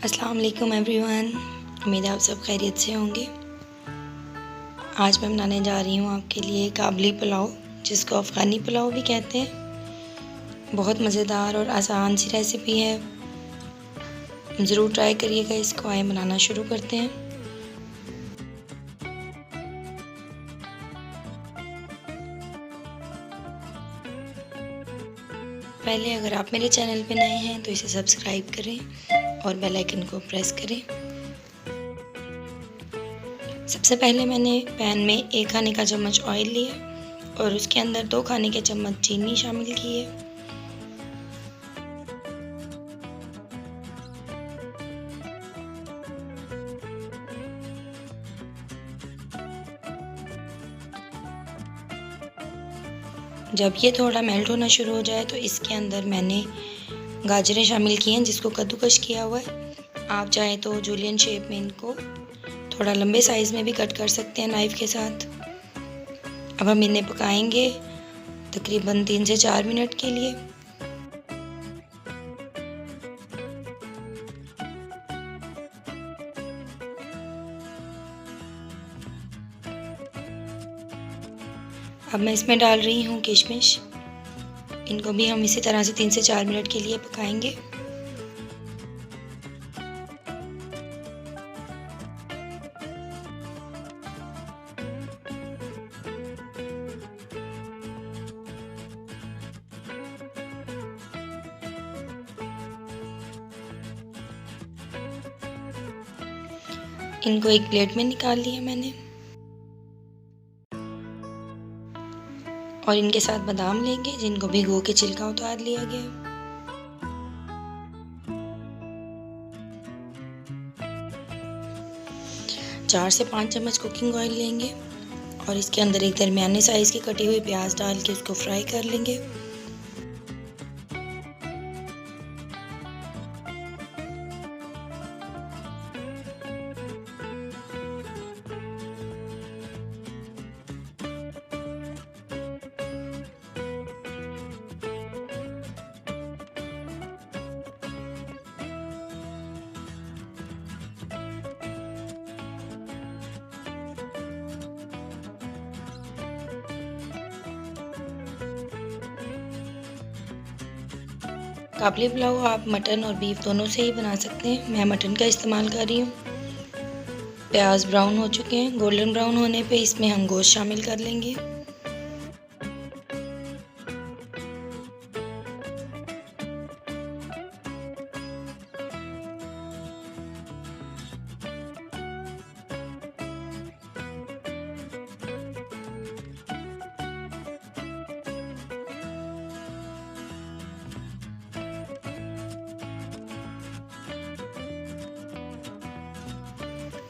अस्सलाम वालेकुम एवरीवन। उम्मीद है आप सब खैरियत से होंगे। आज मैं बनाने जा रही हूँ आपके लिए काबली पुलाव, जिसको अफ़गानी पुलाव भी कहते हैं। बहुत मज़ेदार और आसान सी रेसिपी है, ज़रूर ट्राई करिएगा इसको। आए बनाना शुरू करते हैं। पहले अगर आप मेरे चैनल पे नए हैं तो इसे सब्सक्राइब करें और बेल आइकन को प्रेस करें। सबसे पहले मैंने पैन में 1 खाने का चम्मच ऑयल लिया और उसके अंदर 2 खाने के चम्मच चीनी शामिल की है। जब ये थोड़ा मेल्ट होना शुरू हो जाए तो इसके अंदर मैंने गाजरें शामिल की हैं, जिसको कद्दूकश किया हुआ है। आप चाहें तो जूलियन शेप में इनको थोड़ा लंबे साइज़ में भी कट कर सकते हैं नाइफ़ के साथ। अब हम इन्हें पकाएंगे तकरीबन 3 से 4 मिनट के लिए। अब मैं इसमें डाल रही हूँ किशमिश। इनको भी हम इसी तरह से 3 से 4 मिनट के लिए पकाएंगे। इनको एक प्लेट में निकाल लिया मैंने और इनके साथ बादाम लेंगे, जिनको भिगो के छिलका उतार लिया गया। चार से 5 चम्मच कुकिंग ऑयल लेंगे और इसके अंदर एक दरमियाने साइज़ की कटी हुई प्याज डाल के उसको फ्राई कर लेंगे। काबली पुलाव आप मटन और बीफ दोनों से ही बना सकते हैं। मैं मटन का इस्तेमाल कर रही हूँ। प्याज ब्राउन हो चुके हैं। गोल्डन ब्राउन होने पे इसमें हम गोश्त शामिल कर लेंगे।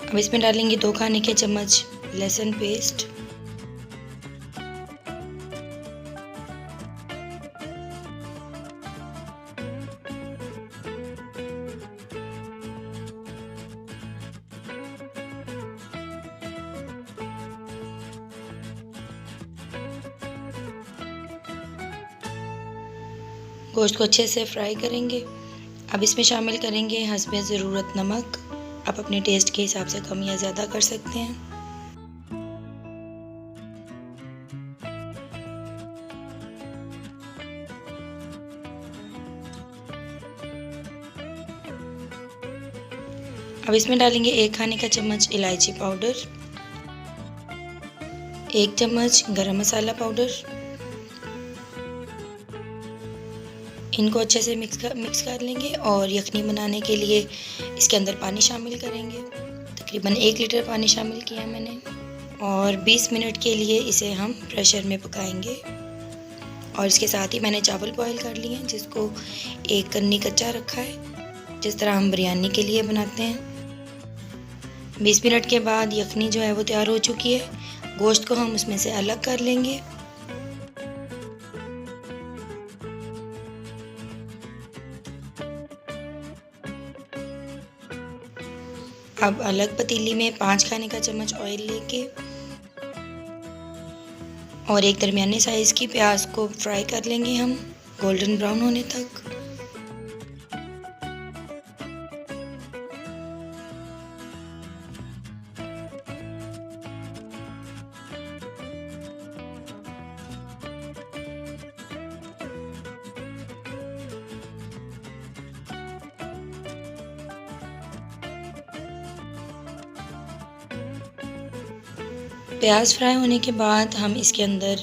अब इसमें डालेंगे 2 खाने के चम्मच लहसुन पेस्ट, गोश्त को अच्छे से फ्राई करेंगे। अब इसमें शामिल करेंगे हस्बे ज़रूरत नमक। आप अपने टेस्ट के हिसाब से कम या ज़्यादा कर सकते हैं। अब इसमें डालेंगे 1 खाने का चम्मच इलायची पाउडर, 1 चम्मच गरम मसाला पाउडर। इनको अच्छे से मिक्स कर लेंगे और यखनी बनाने के लिए इसके अंदर पानी शामिल करेंगे। तकरीबन 1 लीटर पानी शामिल किया मैंने और 20 मिनट के लिए इसे हम प्रेशर में पकाएंगे। और इसके साथ ही मैंने चावल बॉईल कर लिए हैं, जिसको 1 कन्नी कच्चा रखा है, जिस तरह हम बिरयानी के लिए बनाते हैं। 20 मिनट के बाद यखनी जो है वो तैयार हो चुकी है। गोश्त को हम उसमें से अलग कर लेंगे। अब अलग पतीली में 5 खाने का चम्मच ऑयल लेके और एक दरमियाने साइज़ की प्याज को फ्राई कर लेंगे हम गोल्डन ब्राउन होने तक। प्याज फ्राई होने के बाद हम इसके अंदर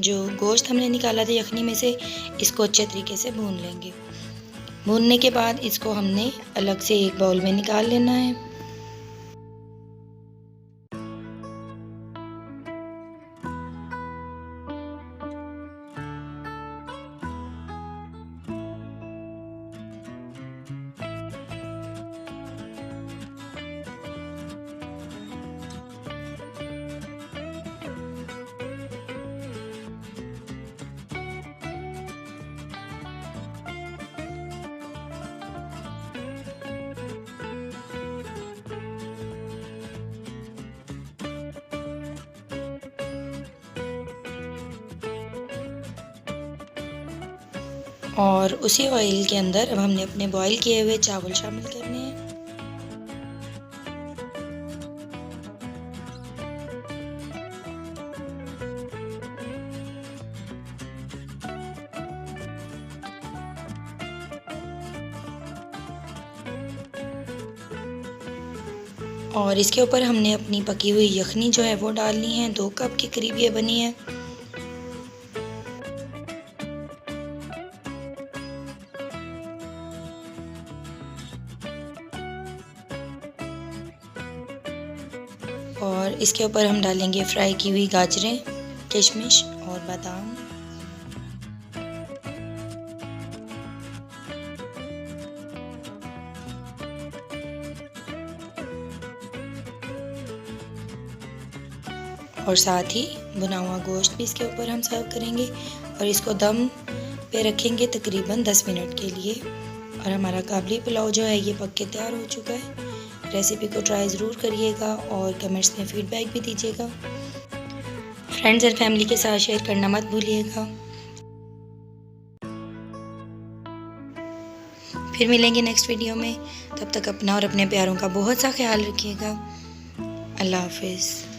जो गोश्त हमने निकाला था यखनी में से, इसको अच्छे तरीके से भून लेंगे। भूनने के बाद इसको हमने अलग से एक बाउल में निकाल लेना है। और उसी ऑयल के अंदर अब हमने अपने बॉईल किए हुए चावल शामिल करने हैं। और इसके ऊपर हमने अपनी पकी हुई यखनी जो है वो डालनी है। 2 कप के करीब ये बनी है। और इसके ऊपर हम डालेंगे फ्राई की हुई गाजरें, किशमिश और बादाम। और साथ ही भुना हुआ गोश्त भी इसके ऊपर हम सर्व करेंगे और इसको दम पे रखेंगे तकरीबन 10 मिनट के लिए। और हमारा काबली पुलाव जो है ये पक के तैयार हो चुका है। रेसिपी को ट्राई ज़रूर करिएगा और कमेंट्स में फ़ीडबैक भी दीजिएगा। फ्रेंड्स और फैमिली के साथ शेयर करना मत भूलिएगा। फिर मिलेंगे नेक्स्ट वीडियो में। तब तक अपना और अपने प्यारों का बहुत सा ख्याल रखिएगा। अल्लाह हाफिज़।